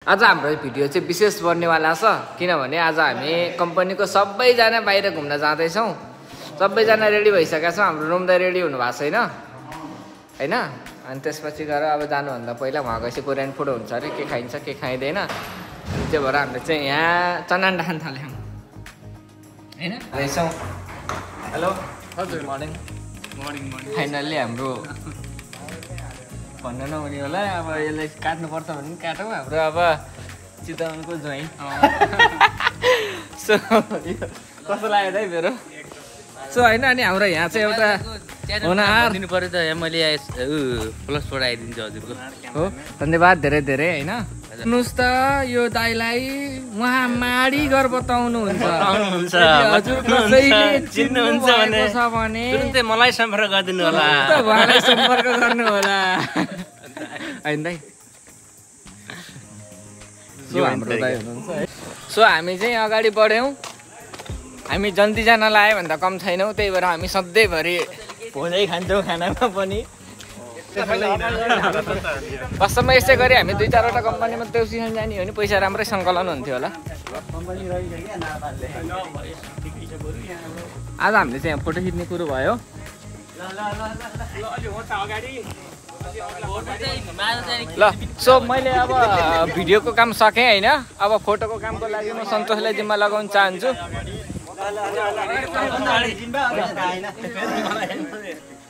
आज हाम्रो भिडियो चाहिँ विशेष बन्नेवाला छ किनभने आज हामी कम्पनीको सबैजना बाहिर घुम्न जाँदैछौँ। सबैजना रेडी भइसकेका छौँ। हाम्रो रुम त रेडी हुनु भएको छैन हैन। अनि त्यसपछि गएर अब जानुभन्दा पहिला वहाँ गएपछि कोरियन फुड हुन्छ अरे, के खाइन्छ के खाइँदैन। अनि त्यो भएर हामीले चाहिँ यहाँ चनान्डा खान थाल्यौँ हैन। रहेछौँ। हेलो हजुर, मर्निङ मर्निङ मर्निङ। फाइनल्ली हाम्रो भन्न नहुने होला, अब यसलाई काट्नुपर्छ भने पनि काटौँ। हाम्रो अब चितवनको ज्वाइँ सो कस्तो लाग्यो दाइ मेरो? सो होइन, अनि हाम्रो यहाँ चाहिँ एउटा हुनहार दिनु पर्यो त। मैले प्लस आइदिन्छु हजुरको। हो, धन्यवाद धेरै धेरै होइन। सुन्नुहोस् त, यो दाइलाई उहाँ माडी गरेर बताउनुहुन्छ। हजुर चिन्नुहुन्छ भने तुरुन्तै मलाई सम्पर्क गरिदिनु होला। उहाँलाई सम्पर्क गर्नु होला होइन दाइ। सो हाम्रो दाइ हुनुहुन्छ है। सो हामी चाहिँ अगाडि बढ्यौँ। हामी जन्ती जान लाग्यो भन्दा कम छैनौँ, त्यही भएर हामी सधैँभरि भोजै खान्छौँ खानामा पनि। वास्तवमा यसै गरी हामी 2-4वटा कम्पनीमा देउसी जाने हो भने पैसा राम्रै सङ्कलन हुन्थ्यो होला। आज हामीले चाहिँ यहाँ फोटो खिच्ने कुरो भयो। ल सो मैले अब भिडियोको काम सकेँ होइन। अब फोटोको कामको लागि म सन्तोषलाई जिम्मा लगाउन चाहन्छु।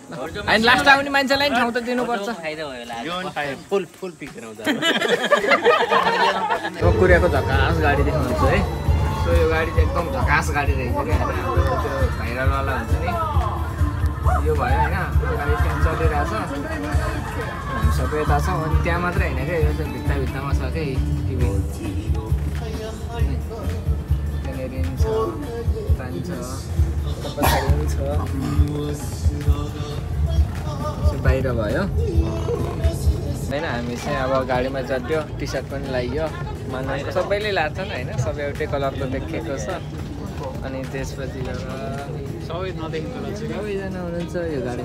अनि लास्ट आउने मान्छेलाई ठाउँ त दिनुपर्छ। कुरियाको झकास गाडी देख्नुहुन्छ है। सो यो गाडी चाहिँ एकदम झकास गाडी रहेछ क्या। हाम्रो त्यो भाइरलवाला हुन्छ नि, यो भयो होइन। गाडी त्यहाँ चलिरहेछ, हामी सबै यता छौँ। अनि त्यहाँ मात्रै होइन क्या, यो चाहिँ भित्तामा छ क्या टिभी। त्यहाँनिर छ, तान्छ, पछाडि पनि छ। बाहिर भयो होइन। हामी चाहिँ अब गाडीमा चढ्यो, टी सर्ट पनि लगाइयो। मान्छे सबैले लाग्छन् होइन, सबै एउटै कलरको देखेको छ। अनि त्यसपछि गएर सबैजना हुनुहुन्छ यो गाडी।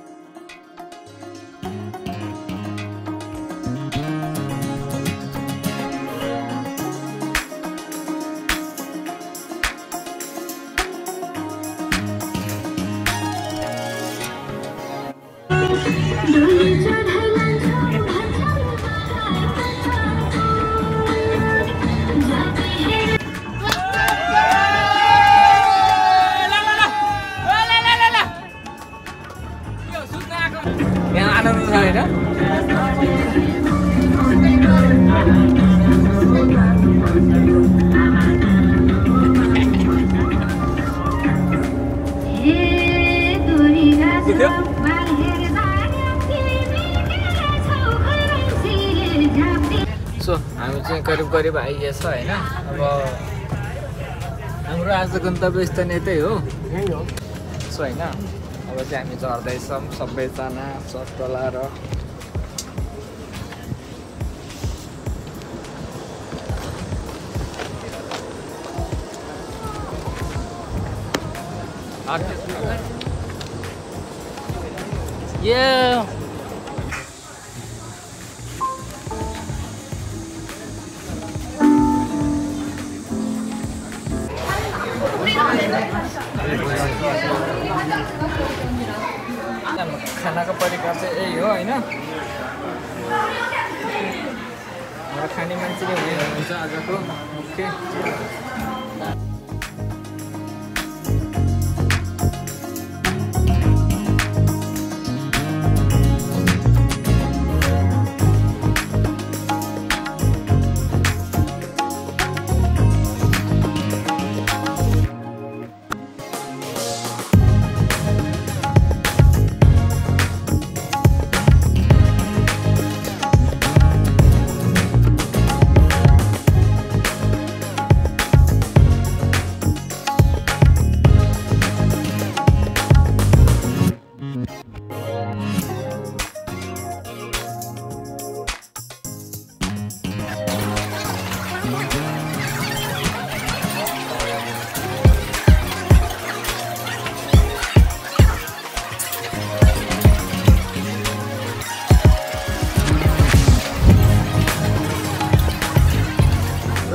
यहाँ आनन्द छ होइन। सो हामी चाहिँ करिब आइएछ होइन। अब हाम्रो आज गन्तव्य स्थान यतै हो। सो होइन, अब चाहिँ हामी चढ्दैछौँ सबैजना सर्ट चलाएर। खानाको परिकार चाहिँ यही हो होइन। हाम्रो खाने मान्छे नै हुनुहुन्छ आजको मुख्य।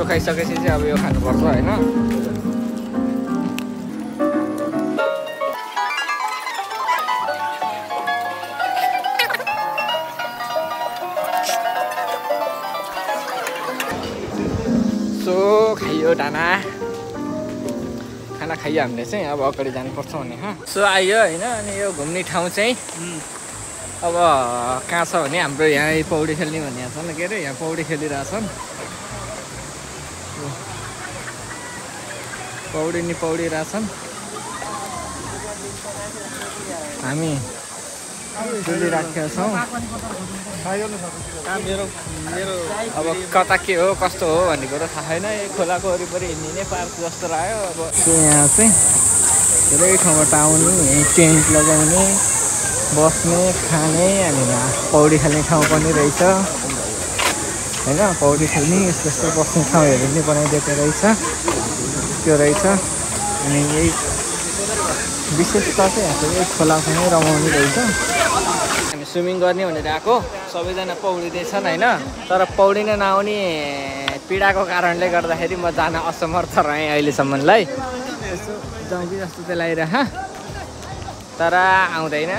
यो खाइसकेपछि चाहिँ अब यो खानुपर्छ होइन। सो खाइयो दाना, खाना खाइयो हामीले चाहिँ अब अगाडि जानुपर्छ भने। सो आइयो होइन। अनि यो घुम्ने ठाउँ चाहिँ अब कहाँ छ भने हाम्रो यहाँ पौडी खेल्ने भन्ने छन् के अरे, यहाँ पौडी खेलिरहेछन्। पौडिरहेछन्। हामी खेलिराखेका छौँ। अब कता के हो कस्तो हो भन्ने कुरो थाहा छैन। यो खोलाको वरिपरि हिँड्ने पार्क जस्तो लाग्यो। अब यहाँ चाहिँ धेरै ठाउँबाट आउने, टेन्ट लगाउने, बस्ने, खाने, अनि पौडी खेल्ने ठाउँ पनि रहेछ होइन। पौडी खेल्ने यस्तो यस्तो बस्ने ठाउँहरू पनि बनाइदिएको रहेछ, त्यो रहेछ। अनि यही विशेषता चाहिँ यहाँ चाहिँ खोलासँगै रमाउने रहेछ। हामी स्विमिङ गर्ने भनेर आएको, सबैजना पौडिँदैछन् होइन। तर पौडिन नआउने पीडाको कारणले गर्दाखेरि म जान असमर्थ रहेँ अहिलेसम्मलाई। यसो जाउँ कि जस्तो चाहिँ लागिरह, तर आउँदैन।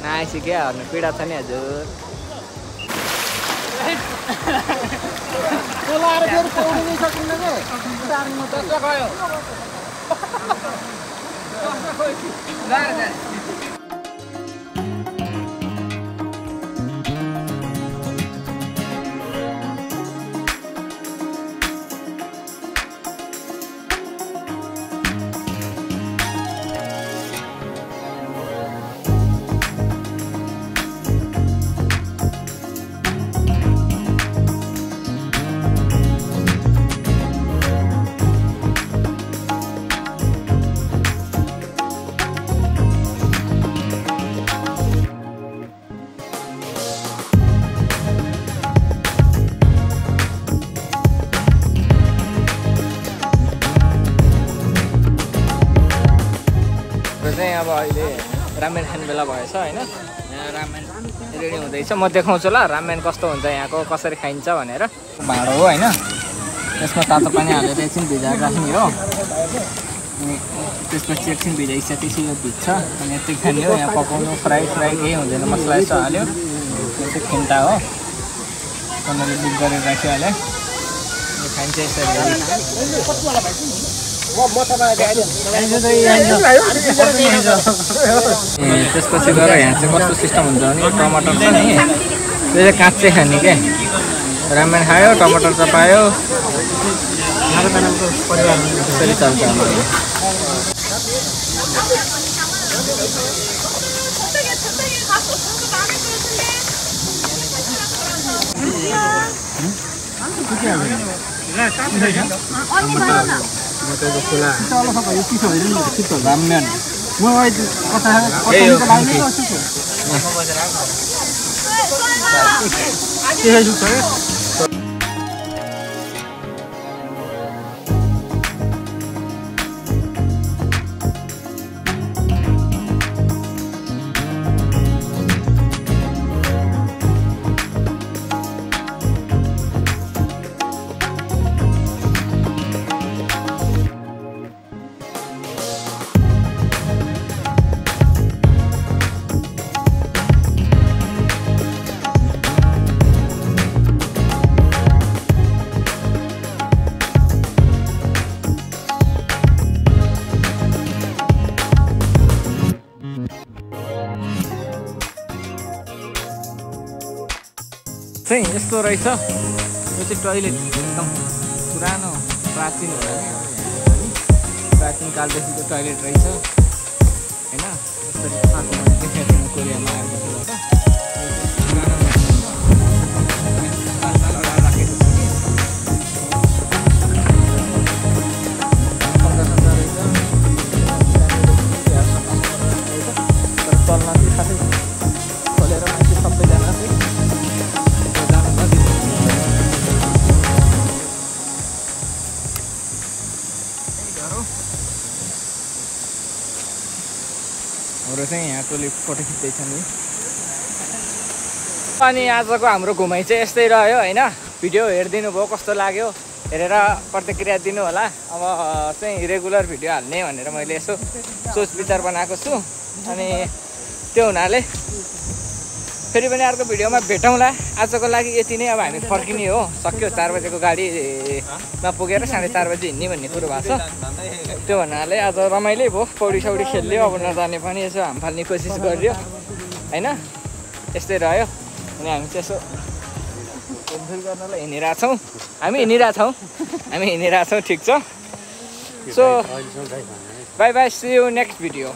नआएपछि क्या भन्नु, पीडा छ नि हजुर। चाहिँ अब अहिले रामेन खाने बेला भएछ होइन। यहाँ रामेन रेडी हुँदैछ। म देखाउँछु ल रामेन कस्तो हुन्छ यहाँको, कसरी खाइन्छ भनेर। भाँडो हो होइन, त्यसमा तातो पानी हालेर एकछिन भिजाएर राख्ने हो। अनि त्यसपछि एकछिन भिजाइसकेपछि यो भिज्छ, अनि यति खाने हो। यहाँ पकाउनु फ्राई केही हुँदैन, मसला यसो हाल्यो। यो चाहिँ खिन्टा हो, मैले बुक गरेर राखिहालेँ। यो खाइन्छ यसरी। त्यसपछि गएर यहाँ चाहिँ कस्तो सिस्टम हुन्छ भने टमाटर छ नि, त्यो चाहिँ काँच्चै खाने क्या। रामेन खायो, टमाटर चपायो, त्यसरी चल्छ हाम्रो। रामेन चाहिँ यस्तो रहेछ। यो चाहिँ टोइलेट एकदम पुरानो प्राचीन होला नि, प्राचीन कालदेखिको टोइलेट रहेछ होइन। यसरी आएको मैले देखेको थिएँ कोरियामा आएपछि। हाम्रो चाहिँ यहाँ टोली फोटो खिच्दैछ नि। अनि आजको हाम्रो घुमाइ चाहिँ यस्तै रह्यो होइन। भिडियो हेरिदिनु भयो, कस्तो लाग्यो हेरेर प्रतिक्रिया दिनु होला। अब चाहिँ रेगुलर भिडियो हाल्ने भनेर मैले यसो सोच विचार बनाएको छु। अनि त्यो हुनाले फेरि पनि अर्को भिडियोमा भेटौँला। आजको लागि यति नै। अब हामी फर्किने हो, सक्यो। 4 बजेको गाडीमा पुगेर 4:30 बजी हिँड्ने भन्ने कुरो भएको छ। त्यो भन्नाले आज रमाइलै भयो। पौडी सौडी खेल्यो, अब नजाने पनि यसो हाम फाल्ने कोसिस गरियो होइन। यस्तै रह्यो। अनि हामी चाहिँ यसो घुमफिर गर्नलाई हिँडिरहेछौँ। हामी हिँडिरहेछौँ ठिक छ। So bye bye, see you next video.